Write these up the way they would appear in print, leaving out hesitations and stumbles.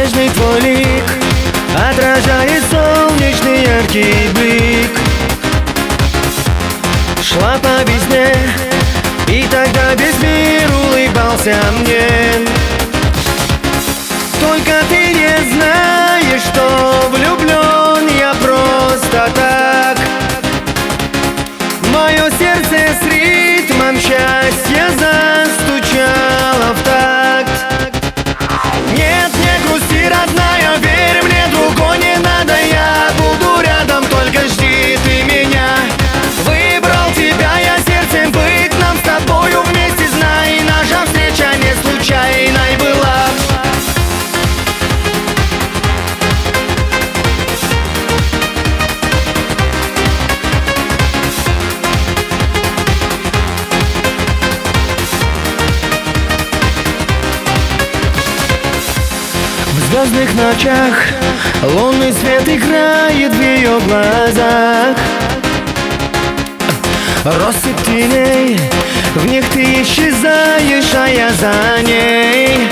Нежный твой лик отражает солнечный яркий блик. Шла по весне, и тогда весь мир улыбался мне. Только ты не знаешь, что влюблен я просто так. Мое сердце с ритмом счастья застучало в такт. Нет, не грусти, родная, верь мне, другой не надо. Я буду рядом, только жди ты меня. Выбрал тебя я сердцем, быть нам с тобою вместе, знай, наша встреча не случайной была. В звездных ночах лунный свет играет в ее глазах. Россыпь теней, в них ты исчезаешь, а я за ней.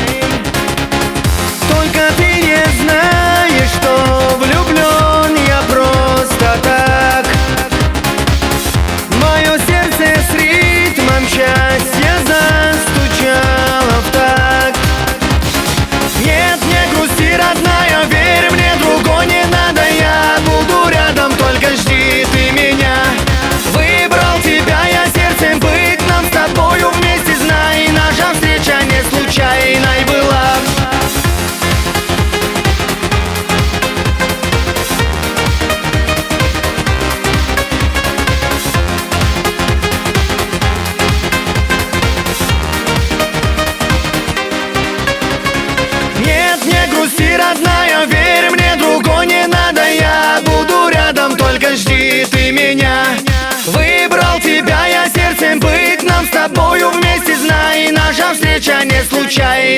Только ты не знаешь, что влюблен я просто так. Мое сердце с ритмом счастья застучало в такт. Нет, не грусти, родная, верь мне, другой не надо. Я буду рядом, только жди ты меня. Выбрал тебя я сердцем, быть нам с тобою вместе, знай, наша встреча не случайной была. Нет, не грусти, родная, верь мне, другой не надо. Я буду рядом, только жди ты меня. Выбрал тебя я сердцем, быть нам с тобою вместе, знай, наша встреча не случайная.